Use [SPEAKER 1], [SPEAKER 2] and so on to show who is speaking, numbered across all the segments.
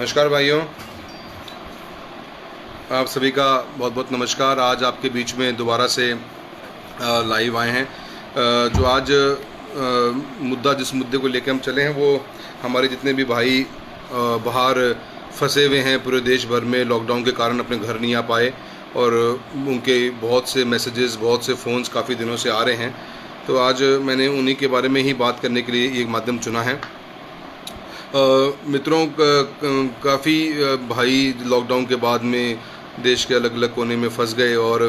[SPEAKER 1] नमस्कार भाइयों, आप सभी का बहुत बहुत नमस्कार। आज आपके बीच में दोबारा से लाइव आए हैं। जो आज जिस मुद्दे को लेकर हम चले हैं वो हमारे जितने भी भाई बाहर फंसे हुए हैं पूरे देश भर में लॉकडाउन के कारण अपने घर नहीं आ पाए और उनके बहुत से मैसेजेस, बहुत से फ़ोन्स काफ़ी दिनों से आ रहे हैं। तो आज मैंने उन्हीं के बारे में ही बात करने के लिए एक माध्यम चुना है। मित्रों, काफ़ी भाई लॉकडाउन के बाद में देश के अलग अलग कोने में फंस गए और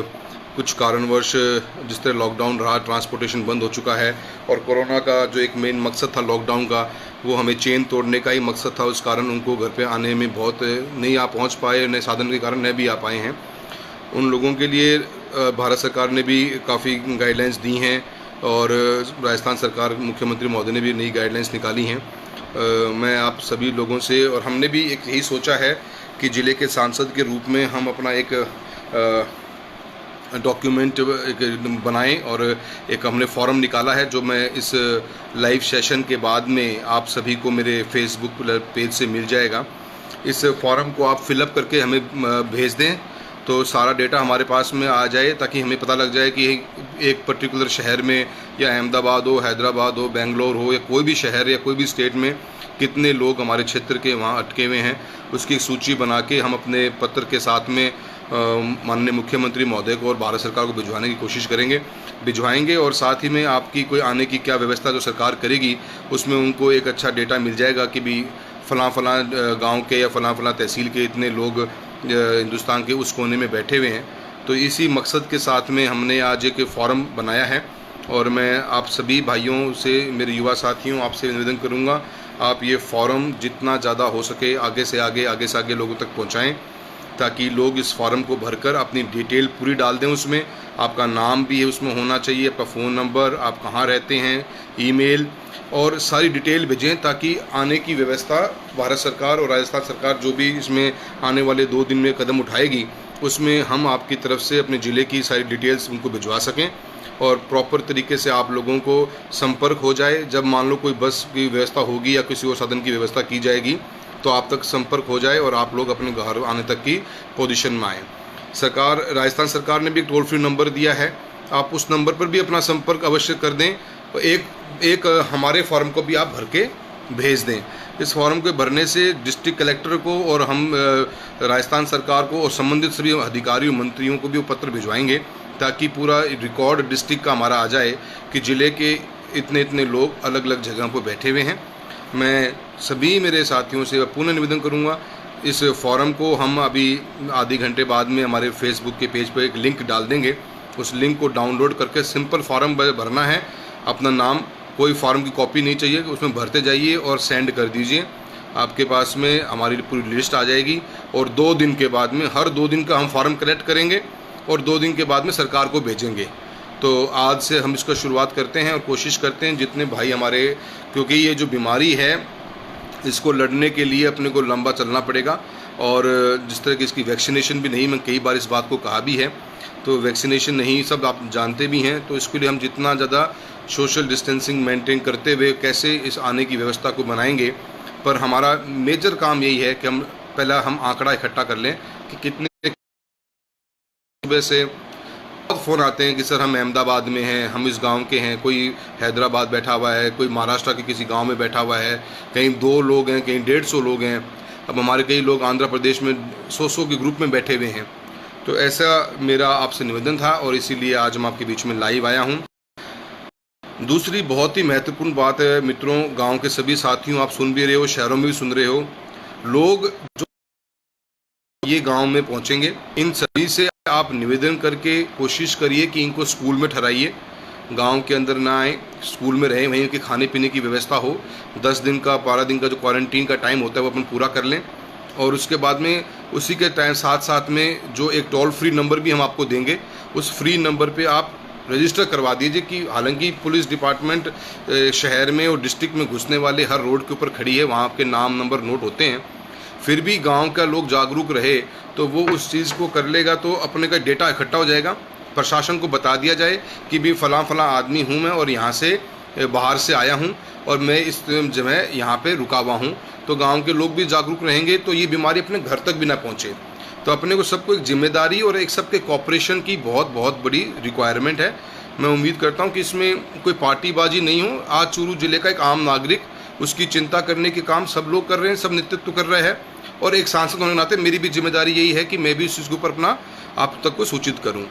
[SPEAKER 1] कुछ कारणवश जिस तरह लॉकडाउन रहा, ट्रांसपोर्टेशन बंद हो चुका है और कोरोना का जो एक मेन मकसद था लॉकडाउन का, वो हमें चेन तोड़ने का ही मकसद था। उस कारण उनको घर पे आने में बहुत नहीं पहुंच पाए, नए साधन के कारण नहीं भी आ पाए हैं। उन लोगों के लिए भारत सरकार ने भी काफ़ी गाइडलाइंस दी हैं और राजस्थान सरकार मुख्यमंत्री महोदय ने भी नई गाइडलाइंस निकाली हैं। मैं आप सभी लोगों से, और हमने भी एक यही सोचा है कि ज़िले के सांसद के रूप में हम अपना एक डॉक्यूमेंट बनाएं और एक हमने फॉर्म निकाला है जो मैं इस लाइव सेशन के बाद में आप सभी को मेरे फेसबुक पेज से मिल जाएगा। इस फॉर्म को आप फिलअप करके हमें भेज दें तो सारा डेटा हमारे पास में आ जाए, ताकि हमें पता लग जाए कि एक पर्टिकुलर शहर में, या अहमदाबाद हो, हैदराबाद हो, बेंगलोर हो, या कोई भी शहर या कोई भी स्टेट में कितने लोग हमारे क्षेत्र के वहाँ अटके हुए हैं। उसकी सूची बना के हम अपने पत्र के साथ में माननीय मुख्यमंत्री महोदय को और भारत सरकार को भिजवाने की कोशिश भिजवाएंगे और साथ ही में आपकी कोई आने की क्या व्यवस्था जो सरकार करेगी उसमें उनको एक अच्छा डेटा मिल जाएगा कि भी फ़लाँ गांव के या फ़लाँ तहसील के इतने लोग हिंदुस्तान के उस कोने में बैठे हुए हैं। तो इसी मकसद के साथ में हमने आज एक फॉर्म बनाया है और मैं आप सभी भाइयों से, मेरे युवा साथियों, आपसे निवेदन करूंगा आप ये फॉर्म जितना ज़्यादा हो सके आगे से आगे लोगों तक पहुंचाएं, ताकि लोग इस फॉर्म को भरकर अपनी डिटेल पूरी डाल दें। उसमें आपका नाम भी है उसमें होना चाहिए, आपका फ़ोन नंबर, आप कहाँ रहते हैं, ईमेल और सारी डिटेल भेजें, ताकि आने की व्यवस्था भारत सरकार और राजस्थान सरकार जो भी इसमें आने वाले 2 दिन में कदम उठाएगी उसमें हम आपकी तरफ से अपने ज़िले की सारी डिटेल्स उनको भिजवा सकें और प्रॉपर तरीके से आप लोगों को संपर्क हो जाए। जब मान लो कोई बस की व्यवस्था होगी या किसी और साधन की व्यवस्था की जाएगी तो आप तक संपर्क हो जाए और आप लोग अपने घर आने तक की पोजीशन में आए। राजस्थान सरकार ने भी एक टोल फ्री नंबर दिया है, आप उस नंबर पर भी अपना संपर्क अवश्य कर दें। एक हमारे फॉर्म को भी आप भर के भेज दें। इस फॉर्म के भरने से डिस्ट्रिक्ट कलेक्टर को और हम राजस्थान सरकार को और संबंधित सभी अधिकारियों, मंत्रियों को भी वो पत्र भिजवाएंगे, ताकि पूरा रिकॉर्ड डिस्ट्रिक्ट का हमारा आ जाए कि ज़िले के इतने लोग अलग अलग जगह पर बैठे हुए हैं। मैं सभी मेरे साथियों से पुनः निवेदन करूंगा, इस फॉर्म को हम अभी आधे घंटे बाद में हमारे फेसबुक के पेज पर एक लिंक डाल देंगे। उस लिंक को डाउनलोड करके सिंपल फॉर्म भरना है, अपना नाम, कोई फॉर्म की कॉपी नहीं चाहिए, उसमें भरते जाइए और सेंड कर दीजिए। आपके पास में हमारी पूरी लिस्ट आ जाएगी और 2 दिन के बाद में, हर 2 दिन का हम फॉर्म कलेक्ट करेंगे और 2 दिन के बाद में सरकार को भेजेंगे। तो आज से हम इसका शुरुआत करते हैं और कोशिश करते हैं जितने भाई हमारे, क्योंकि ये जो बीमारी है इसको लड़ने के लिए अपने को लंबा चलना पड़ेगा और जिस तरह की इसकी वैक्सीनेशन भी नहीं, मैं कई बार इस बात को कहा भी है, तो वैक्सीनेशन नहीं, सब आप जानते भी हैं। तो इसके लिए हम जितना ज़्यादा सोशल डिस्टेंसिंग मेंटेन करते हुए कैसे इस आने की व्यवस्था को बनाएंगे, पर हमारा मेजर काम यही है कि हम पहला आंकड़ा इकट्ठा कर लें कि कितने। सुबह से बहुत फ़ोन आते हैं कि सर हम अहमदाबाद में हैं, हम इस गांव के हैं, कोई हैदराबाद बैठा हुआ है, कोई महाराष्ट्र के किसी गांव में बैठा हुआ है, कहीं 2 लोग हैं, कहीं 150 लोग हैं। अब हमारे कई लोग आंध्र प्रदेश में 100 के ग्रुप में बैठे हुए हैं। तो ऐसा मेरा आपसे निवेदन था और इसीलिए आज मैं आपके बीच में लाइव आया हूं। दूसरी बहुत ही महत्वपूर्ण बात है मित्रों, गांव के सभी साथियों, आप सुन भी रहे हो, शहरों में भी सुन रहे हो, लोग जो ये गांव में पहुंचेंगे इन सभी से आप निवेदन करके कोशिश करिए कि इनको स्कूल में ठहराइए, गांव के अंदर ना आए, स्कूल में रहें, वहीं उनके खाने पीने की व्यवस्था हो। 10 दिन का 12 दिन का जो क्वारंटीन का टाइम होता है वो अपन पूरा कर लें और उसके बाद में उसी के टाइम साथ में जो एक टोल फ्री नंबर भी हम आपको देंगे, उस फ्री नंबर पे आप रजिस्टर करवा दीजिए कि हालांकि पुलिस डिपार्टमेंट शहर में और डिस्ट्रिक्ट में घुसने वाले हर रोड के ऊपर खड़ी है, वहाँ आपके नाम नंबर नोट होते हैं, फिर भी गांव का लोग जागरूक रहे तो वो उस चीज़ को कर लेगा, तो अपने का डेटा इकट्ठा हो जाएगा। प्रशासन को बता दिया जाए कि भी फ़लाँ आदमी हूँ मैं और यहाँ से बाहर से आया हूँ और मैं इस जो है यहाँ पे रुका हुआ हूँ। तो गांव के लोग भी जागरूक रहेंगे तो ये बीमारी अपने घर तक भी ना पहुँचे। तो अपने को सबको एक जिम्मेदारी और एक सबके कॉपरेशन की बहुत बहुत बड़ी रिक्वायरमेंट है। मैं उम्मीद करता हूँ कि इसमें कोई पार्टीबाजी नहीं हो। आज चूरू जिले का एक आम नागरिक, उसकी चिंता करने के काम सब लोग कर रहे हैं, सब नेतृत्व कर रहे हैं, और एक सांसद होने के नाते मेरी भी जिम्मेदारी यही है कि मैं भी इस चीज़ के ऊपर अपना आप तक को सूचित करूं।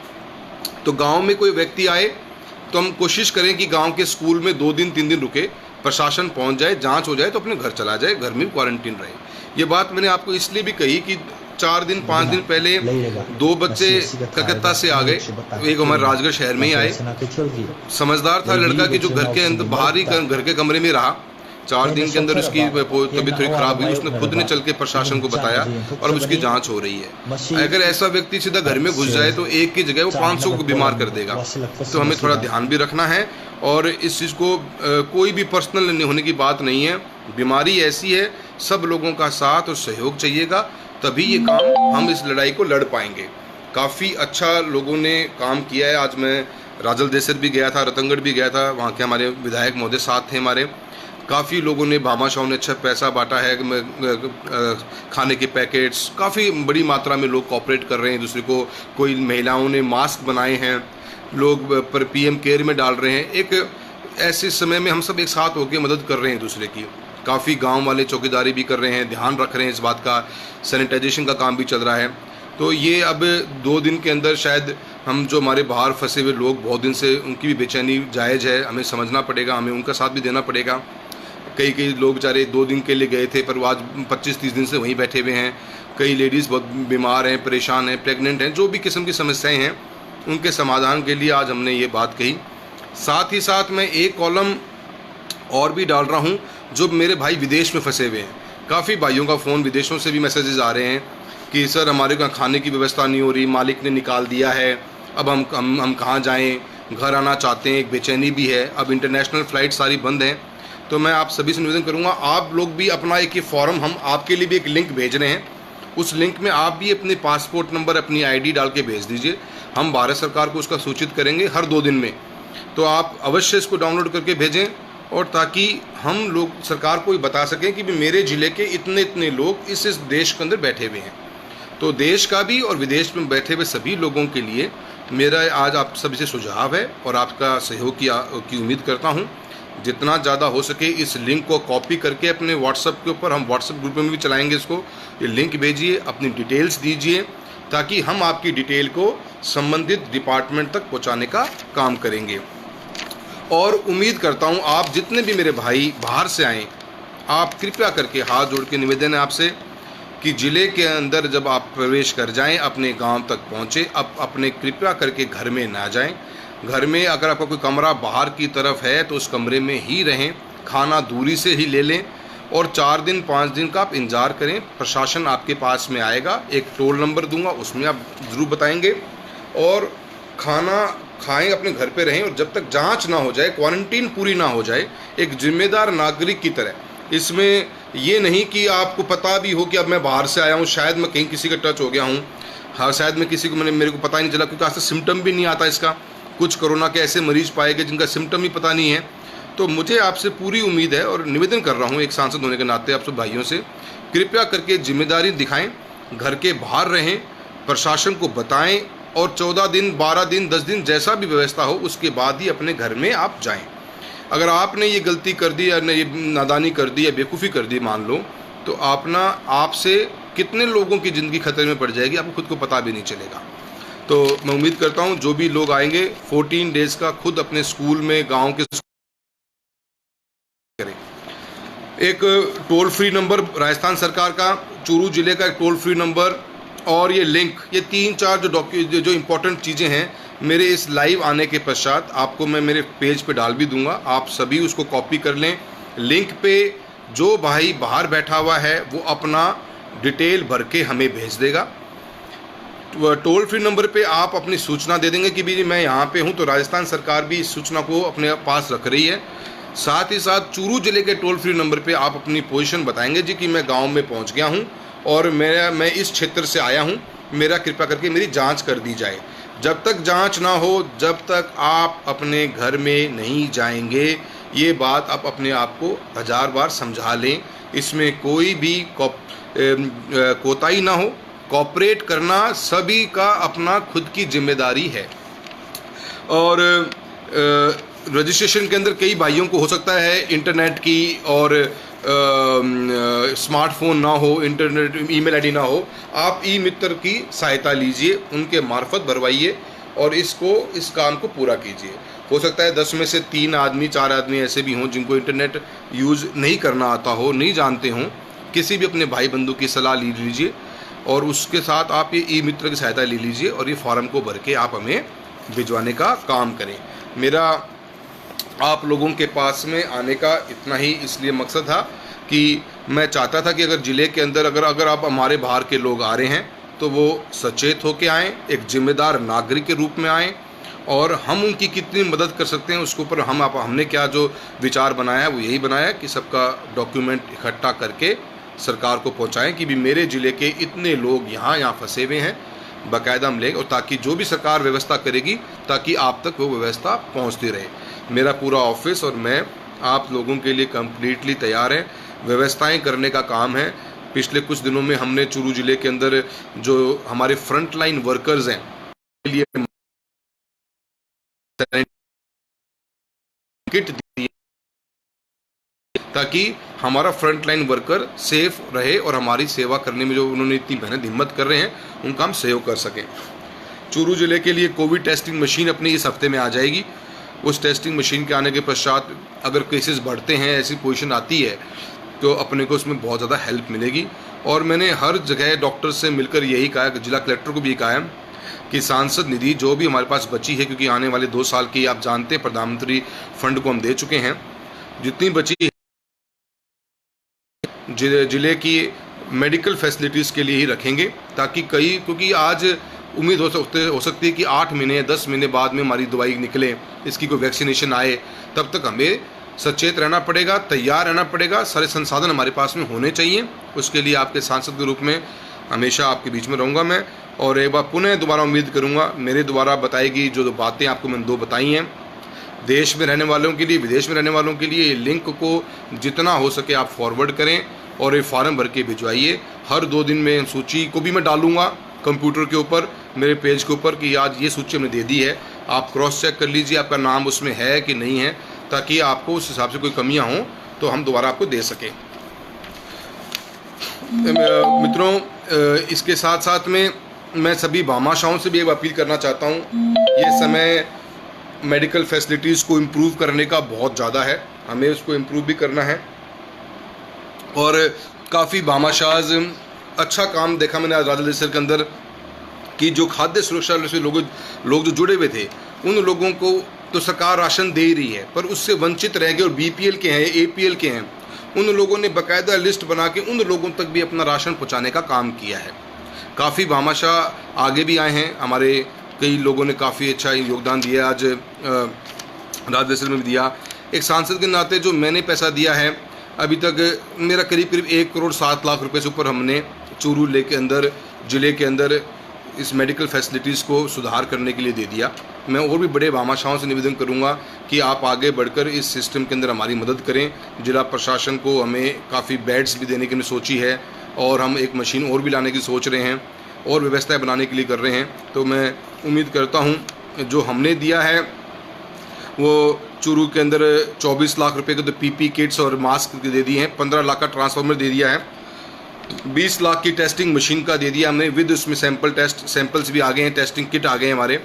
[SPEAKER 1] तो गांव में कोई व्यक्ति आए तो हम कोशिश करें कि गांव के स्कूल में 2 दिन 3 दिन रुके, प्रशासन पहुंच जाए, जांच हो जाए तो अपने घर चला जाए, घर में क्वारंटीन रहे। ये बात मैंने आपको इसलिए भी कही कि 4 दिन 5 दिन पहले 2 बच्चे कलकत्ता से आ गए, एक हमारे राजगढ़ शहर में ही आए। समझदार था लड़का कि जो घर के अंदर बाहर ही घर के कमरे में रहा। 4 दिन के अंदर उसकी तबीयत थोड़ी खराब हुई, उसने खुद ने चल के प्रशासन को बताया और अब उसकी जांच हो रही है। अगर ऐसा व्यक्ति सीधा घर में घुस जाए तो एक की जगह वो 500 को बीमार कर देगा। तो हमें थोड़ा ध्यान भी रखना है और इस चीज़ को कोई भी पर्सनल होने की बात नहीं है। बीमारी ऐसी है, सब लोगों का साथ और सहयोग चाहिएगा, तभी ये काम हम इस लड़ाई को लड़ पाएंगे। काफ़ी अच्छा लोगों ने काम किया है। आज मैं राजल देसर भी गया था, रतनगढ़ भी गया था, वहाँ के हमारे विधायक महोदय साथ थे हमारे। काफ़ी लोगों ने, भामाशाहों ने अच्छा पैसा बांटा है, खाने के पैकेट्स, काफ़ी बड़ी मात्रा में लोग कॉपरेट कर रहे हैं दूसरे को। कोई महिलाओं ने मास्क बनाए हैं, लोग पर पीएम केयर में डाल रहे हैं। एक ऐसे समय में हम सब एक साथ होकर मदद कर रहे हैं दूसरे की। काफ़ी गांव वाले चौकीदारी भी कर रहे हैं, ध्यान रख रहे हैं इस बात का, सैनिटाइजेशन का काम भी चल रहा है। तो ये अब 2 दिन के अंदर शायद हम जो हमारे बाहर फंसे हुए लोग बहुत दिन से, उनकी भी बेचैनी जायज़ है, हमें समझना पड़ेगा, हमें उनका साथ भी देना पड़ेगा। कई लोग बेचारे 2 दिन के लिए गए थे पर वो आज 25-30 दिन से वहीं बैठे हुए हैं। कई लेडीज़ बहुत बीमार हैं, परेशान हैं, प्रेग्नेंट हैं, जो भी किस्म की समस्याएं हैं उनके समाधान के लिए आज हमने ये बात कही। साथ ही साथ मैं एक कॉलम और भी डाल रहा हूँ जो मेरे भाई विदेश में फंसे हुए हैं। काफ़ी भाइयों का फ़ोन, विदेशों से भी मैसेजेस आ रहे हैं कि सर हमारे यहाँ खाने की व्यवस्था नहीं हो रही, मालिक ने निकाल दिया है, अब हम कहाँ जाएँ, घर आना चाहते हैं, एक बेचैनी भी है, अब इंटरनेशनल फ़्लाइट सारी बंद हैं। तो मैं आप सभी से निवेदन करूंगा, आप लोग भी अपना एक ये फॉर्म, हम आपके लिए भी एक लिंक भेज रहे हैं, उस लिंक में आप भी अपने पासपोर्ट नंबर, अपनी आईडी डाल के भेज दीजिए। हम भारत सरकार को उसका सूचित करेंगे हर 2 दिन में। तो आप अवश्य इसको डाउनलोड करके भेजें, और ताकि हम लोग सरकार को बता सकें कि भी मेरे ज़िले के इतने लोग इस देश के अंदर बैठे हुए हैं। तो देश का भी और विदेश में बैठे हुए सभी लोगों के लिए मेरा आज आप सभी से सुझाव है और आपका सहयोग की उम्मीद करता हूँ। जितना ज़्यादा हो सके इस लिंक को कॉपी करके अपने व्हाट्सएप के ऊपर, हम व्हाट्सएप ग्रुप में भी चलाएंगे इसको, ये लिंक भेजिए, अपनी डिटेल्स दीजिए, ताकि हम आपकी डिटेल को संबंधित डिपार्टमेंट तक पहुंचाने का काम करेंगे। और उम्मीद करता हूं आप जितने भी मेरे भाई बाहर से आएँ, आप कृपया करके, हाथ जोड़ के निवेदन है आपसे कि ज़िले के अंदर जब आप प्रवेश कर जाएँ, अपने गाँव तक पहुँचे, अब अपने कृपया करके घर में ना जाएँ। घर में अगर आपका कोई कमरा बाहर की तरफ है तो उस कमरे में ही रहें, खाना दूरी से ही ले लें, और 4 दिन 5 दिन का आप इंतज़ार करें। प्रशासन आपके पास में आएगा, एक टोल नंबर दूंगा, उसमें आप ज़रूर बताएंगे, और खाना खाएं, अपने घर पे रहें, और जब तक जांच ना हो जाए, क्वारंटीन पूरी ना हो जाए, एक जिम्मेदार नागरिक की तरह। इसमें ये नहीं कि आपको पता भी हो कि अब मैं बाहर से आया हूँ, शायद मैं कहीं किसी का टच हो गया हूँ, हाँ शायद मैं किसी को मेरे को पता ही नहीं चला, क्योंकि आज तक सिम्टम भी नहीं आता इसका। कुछ कोरोना के ऐसे मरीज पाए गए जिनका सिम्टम ही पता नहीं है। तो मुझे आपसे पूरी उम्मीद है और निवेदन कर रहा हूं एक सांसद होने के नाते आप सब भाइयों से, कृपया करके जिम्मेदारी दिखाएं, घर के बाहर रहें, प्रशासन को बताएं, और 14 दिन 12 दिन 10 दिन जैसा भी व्यवस्था हो उसके बाद ही अपने घर में आप जाएं। अगर आपने ये गलती कर दी या ये नादानी कर दी या बेवकूफ़ी कर दी मान लो, तो आपसे कितने लोगों की ज़िंदगी खतरे में पड़ जाएगी, आपको खुद को पता भी नहीं चलेगा। तो मैं उम्मीद करता हूं जो भी लोग आएंगे 14 डेज़ का खुद अपने स्कूल में, गांव के करें। एक टोल फ्री नंबर राजस्थान सरकार का, चूरू जिले का एक टोल फ्री नंबर, और ये लिंक, ये 3-4 जो इम्पोर्टेंट चीज़ें हैं मेरे इस लाइव आने के पश्चात आपको मैं मेरे पेज पे डाल भी दूंगा। आप सभी उसको कॉपी कर लें। लिंक पे जो भाई बाहर बैठा हुआ है वो अपना डिटेल भर के हमें भेज देगा। टोल फ्री नंबर पे आप अपनी सूचना दे देंगे कि भी मैं यहाँ पे हूँ, तो राजस्थान सरकार भी इस सूचना को अपने पास रख रही है। साथ ही साथ चूरू जिले के टोल फ्री नंबर पे आप अपनी पोजीशन बताएंगे जी कि मैं गांव में पहुँच गया हूँ और मैं इस क्षेत्र से आया हूँ, मेरा कृपया करके मेरी जांच कर दी जाए। जब तक जांच ना हो, जब तक आप अपने घर में नहीं जाएंगे, ये बात आप अपने आप को 1000 बार समझा लें। इसमें कोई भी कोताही ना हो। कॉपरेट करना सभी का अपना खुद की जिम्मेदारी है। और रजिस्ट्रेशन के अंदर कई भाइयों को हो सकता है इंटरनेट की और स्मार्टफोन ना हो, इंटरनेट ईमेल आईडी ना हो। आप ई मित्र की सहायता लीजिए, उनके मार्फत भरवाइए और इस काम को पूरा कीजिए। हो सकता है 10 में से 3 आदमी 4 आदमी ऐसे भी हों जिनको इंटरनेट यूज़ नहीं करना आता हो, नहीं जानते हों। किसी भी अपने भाई बंधु की सलाह ले लीजिए और उसके साथ आप ये ई मित्र की सहायता ले लीजिए और ये फॉर्म को भर के आप हमें भिजवाने का काम करें। मेरा आप लोगों के पास में आने का इतना ही इसलिए मकसद था कि मैं चाहता था कि अगर ज़िले के अंदर अगर आप हमारे बाहर के लोग आ रहे हैं तो वो सचेत होकर आएँ, एक जिम्मेदार नागरिक के रूप में आएँ और हम उनकी कितनी मदद कर सकते हैं उसके ऊपर हमने क्या जो विचार बनाया वो यही बनाया कि सबका डॉक्यूमेंट इकट्ठा करके सरकार को पहुंचाएं कि भी मेरे ज़िले के इतने लोग यहाँ फंसे हुए हैं, बाकायदा हम लेंगे और ताकि जो भी सरकार व्यवस्था करेगी ताकि आप तक वो व्यवस्था पहुंचती रहे। मेरा पूरा ऑफिस और मैं आप लोगों के लिए कम्प्लीटली तैयार हैं। व्यवस्थाएं करने का काम है। पिछले कुछ दिनों में हमने चूरू ज़िले के अंदर जो हमारे फ्रंट लाइन वर्कर्स हैं लिए किट दी ताकि हमारा फ्रंट लाइन वर्कर सेफ रहे और हमारी सेवा करने में जो उन्होंने इतनी मेहनत हिम्मत कर रहे हैं उनका हम सहयोग कर सकें। चूरू ज़िले के लिए कोविड टेस्टिंग मशीन अपनी इस हफ्ते में आ जाएगी। उस टेस्टिंग मशीन के आने के पश्चात अगर केसेस बढ़ते हैं, ऐसी पोजीशन आती है तो अपने को उसमें बहुत ज़्यादा हेल्प मिलेगी। और मैंने हर जगह डॉक्टर से मिलकर यही कहा, जिला कलेक्टर को भी कहा है कि सांसद निधि जो भी हमारे पास बची है, क्योंकि आने वाले 2 साल की आप जानते हैं प्रधानमंत्री फंड को हम दे चुके हैं, जितनी बची ज़िले की मेडिकल फैसिलिटीज़ के लिए ही रखेंगे ताकि क्योंकि आज उम्मीद हो सकती है कि 8 महीने 10 महीने बाद में हमारी दवाई निकले, इसकी कोई वैक्सीनेशन आए, तब तक हमें सचेत रहना पड़ेगा, तैयार रहना पड़ेगा। सारे संसाधन हमारे पास में होने चाहिए। उसके लिए आपके सांसद के रूप में हमेशा आपके बीच में रहूँगा मैं। और एक बार पुनः दोबारा उम्मीद करूँगा मेरे द्वारा बताई गई जो बातें आपको मैंने 2 बताई हैं, देश में रहने वालों के लिए, विदेश में रहने वालों के लिए, लिंक को जितना हो सके आप फॉरवर्ड करें और ये फॉर्म भर के भिजवाइए। हर 2 दिन में सूची को भी मैं डालूँगा कंप्यूटर के ऊपर, मेरे पेज के ऊपर कि आज ये सूची हमने दे दी है, आप क्रॉस चेक कर लीजिए आपका नाम उसमें है कि नहीं है, ताकि आपको उस हिसाब से कोई कमियां हों तो हम दोबारा आपको दे सकें। मित्रों, इसके साथ साथ में मैं सभी भामाशाहों से भी एक अपील करना चाहता हूं। ये समय मेडिकल फैसिलिटीज़ को इम्प्रूव करने का बहुत ज़्यादा है, हमें उसको इम्प्रूव भी करना है। और काफ़ी भामाशाह अच्छा काम देखा मैंने आज राजस्थान के अंदर कि जो खाद्य सुरक्षा से लोग जो जुड़े हुए थे उन लोगों को तो सरकार राशन दे ही रही है, पर उससे वंचित रह गए और BPL के हैं, APL के हैं, उन लोगों ने बाकायदा लिस्ट बना के उन लोगों तक भी अपना राशन पहुंचाने का काम किया है। काफ़ी भामाशाह आगे भी आए हैं, हमारे कई लोगों ने काफ़ी अच्छा योगदान दिया। आज राजस्थान में भी दिया। एक सांसद के नाते जो मैंने पैसा दिया है अभी तक मेरा करीब 1 करोड़ 7 लाख रुपए से ऊपर हमने चूरू ज़िले के अंदर इस मेडिकल फैसिलिटीज़ को सुधार करने के लिए दे दिया। मैं और भी बड़े भामाशाहों से निवेदन करूंगा कि आप आगे बढ़कर इस सिस्टम के अंदर हमारी मदद करें। जिला प्रशासन को हमें काफ़ी बेड्स भी देने की हमने सोची है और हम एक मशीन और भी लाने की सोच रहे हैं और व्यवस्थाएं बनाने के लिए कर रहे हैं। तो मैं उम्मीद करता हूं जो हमने दिया है वो चूरू के अंदर 24 लाख रुपए के तो PP किट्स और मास्क दे दिए हैं, 15 लाख का ट्रांसफार्मर दे दिया है, 20 लाख की टेस्टिंग मशीन का दे दिया हमने विद उसमें सैंपल्स भी आ गए हैं, टेस्टिंग किट आ गए हैं हमारे।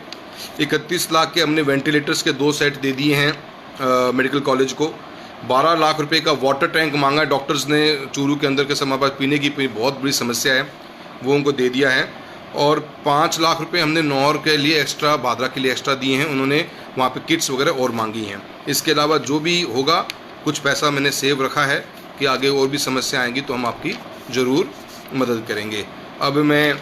[SPEAKER 1] 31 लाख के हमने वेंटिलेटर्स के 2 सेट दे दिए हैं मेडिकल कॉलेज को। 12 लाख रुपए का वाटर टैंक मांगा है डॉक्टर्स ने चूरू के अंदर के हमारे पास पीने की बहुत बड़ी समस्या है, वो उनको दे दिया है। और 5 लाख रुपए हमने नौर के लिए एक्स्ट्रा, भादरा के लिए एक्स्ट्रा दिए हैं, उन्होंने वहाँ पे किट्स वगैरह और मांगी हैं। इसके अलावा जो भी होगा कुछ पैसा मैंने सेव रखा है कि आगे और भी समस्या आएंगी तो हम आपकी ज़रूर मदद करेंगे। अब मैं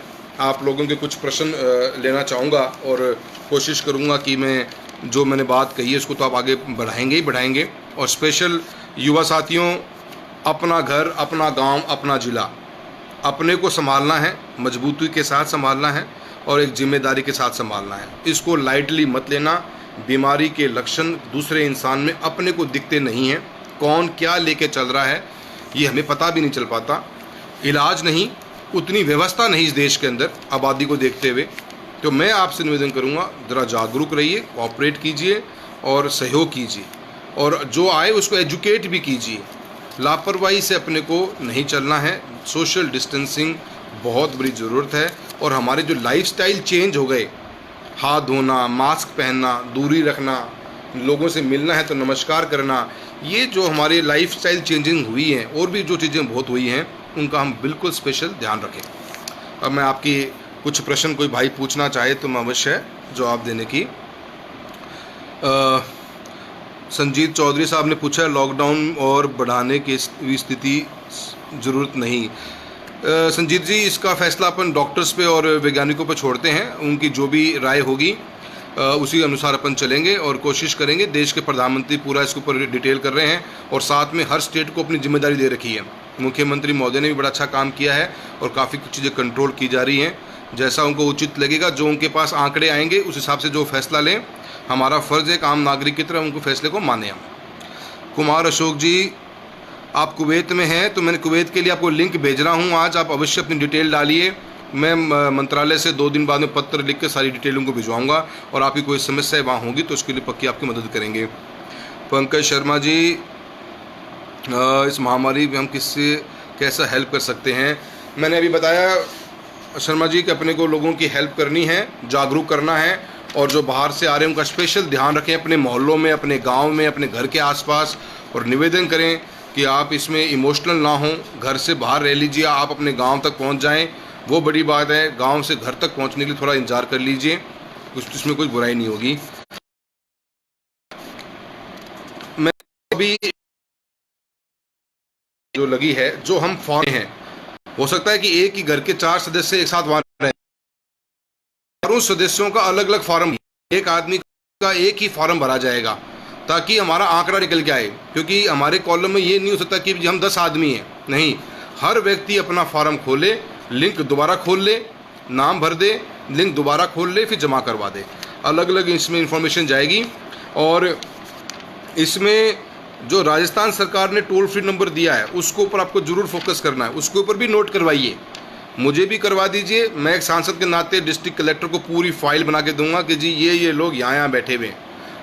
[SPEAKER 1] आप लोगों के कुछ प्रश्न लेना चाहूँगा और कोशिश करूँगा कि मैं जो मैंने बात कही है उसको तो आप आगे बढ़ाएंगे ही बढ़ाएंगे। और स्पेशल युवा साथियों, अपना घर, अपना गांव, अपना ज़िला अपने को संभालना है, मजबूती के साथ संभालना है और एक जिम्मेदारी के साथ संभालना है। इसको लाइटली मत लेना। बीमारी के लक्षण दूसरे इंसान में अपने को दिखते नहीं हैं। कौन क्या लेके चल रहा है ये हमें पता भी नहीं चल पाता। इलाज नहीं, उतनी व्यवस्था नहीं इस देश के अंदर आबादी को देखते हुए। तो मैं आपसे निवेदन करूंगा, ज़रा जागरूक रहिए, कोऑपरेट कीजिए और सहयोग कीजिए, और जो आए उसको एजुकेट भी कीजिए। लापरवाही से अपने को नहीं चलना है। सोशल डिस्टेंसिंग बहुत बड़ी ज़रूरत है। और हमारे जो लाइफस्टाइल चेंज हो गए, हाथ धोना, मास्क पहनना, दूरी रखना, लोगों से मिलना है तो नमस्कार करना, ये जो हमारे लाइफस्टाइल चेंजिंग हुई हैं, और भी जो चीज़ें बहुत हुई हैं, उनका हम बिल्कुल स्पेशल ध्यान रखें। अब मैं आपकी कुछ प्रश्न कोई भाई पूछना चाहे तो मैं अवश्य जवाब देने की। संजीत चौधरी साहब ने पूछा, लॉकडाउन और बढ़ाने की स्थिति ज़रूरत नहीं। संजीत जी, इसका फैसला अपन डॉक्टर्स पे और वैज्ञानिकों पे छोड़ते हैं। उनकी जो भी राय होगी उसी अनुसार अपन चलेंगे और कोशिश करेंगे। देश के प्रधानमंत्री पूरा इसके ऊपर डिटेल कर रहे हैं और साथ में हर स्टेट को अपनी जिम्मेदारी दे रखी है। मुख्यमंत्री महोदय ने भी बड़ा अच्छा काम किया है और काफ़ी कुछ चीज़ें कंट्रोल की जा रही हैं। जैसा उनको उचित लगेगा, जो उनके पास आंकड़े आएंगे उस हिसाब से जो फैसला लें, हमारा फ़र्ज़ है एक आम नागरिक की तरह उनको फैसले को माने हम। कुमार अशोक जी, आप कुवैत में हैं तो मैंने कुवैत के लिए आपको लिंक भेज रहा हूँ। आज आप अवश्य अपनी डिटेल डालिए। मैं मंत्रालय से 2 दिन बाद में पत्र लिख के सारी डिटेल उनको भिजवाऊँगा और आपकी कोई समस्या वहाँ होगी तो उसके लिए पक्की आपकी मदद करेंगे। पंकज शर्मा जी, इस महामारी में हम किससे कैसा हेल्प कर सकते हैं? मैंने अभी बताया शर्मा जी कि अपने को लोगों की हेल्प करनी है, जागरूक करना है, और जो बाहर से आ रहे हैं उनका स्पेशल ध्यान रखें, अपने मोहल्लों में, अपने गांव में, अपने घर के आसपास। और निवेदन करें कि आप इसमें इमोशनल ना हों, घर से बाहर रह लीजिए, आप अपने गांव तक पहुंच जाएं, वो बड़ी बात है। गांव से घर तक पहुंचने के लिए थोड़ा इंतजार कर लीजिए, इसमें कोई बुराई नहीं होगी। मैं अभी जो लगी है, जो हम फॉर्म हैं, हो सकता है कि एक ही घर के 4 सदस्य एक साथ वहां रहें, चारों सदस्यों का अलग अलग फॉर्म, एक आदमी का एक ही फॉर्म भरा जाएगा ताकि हमारा आंकड़ा निकल के आए। क्योंकि हमारे कॉलम में ये नहीं हो सकता कि हम 10 आदमी हैं, नहीं, हर व्यक्ति अपना फॉर्म खोले, लिंक दोबारा खोल ले, नाम भर दे, लिंक दोबारा खोल ले, फिर जमा करवा दे। अलग अलग इसमें इंफॉर्मेशन जाएगी। और इसमें जो राजस्थान सरकार ने टोल फ्री नंबर दिया है उसके ऊपर आपको ज़रूर फोकस करना है, उसके ऊपर भी नोट करवाइए, मुझे भी करवा दीजिए। मैं एक सांसद के नाते डिस्ट्रिक्ट कलेक्टर को पूरी फाइल बना के दूंगा कि जी ये लोग यहाँ बैठे हुए हैं,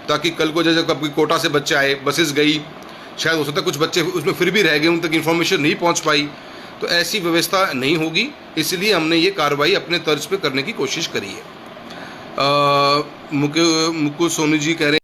[SPEAKER 1] ताकि कल को जैसे कभी कोटा से बच्चे आए, बसेस गई, शायद हो सकता है कुछ बच्चे उसमें फिर भी रह गए, उन तक इन्फॉर्मेशन नहीं पहुँच पाई, तो ऐसी व्यवस्था नहीं होगी। इसलिए हमने ये कार्रवाई अपने तर्ज पे करने की कोशिश करी है। मुकुल सोनी जी कह रहे हैं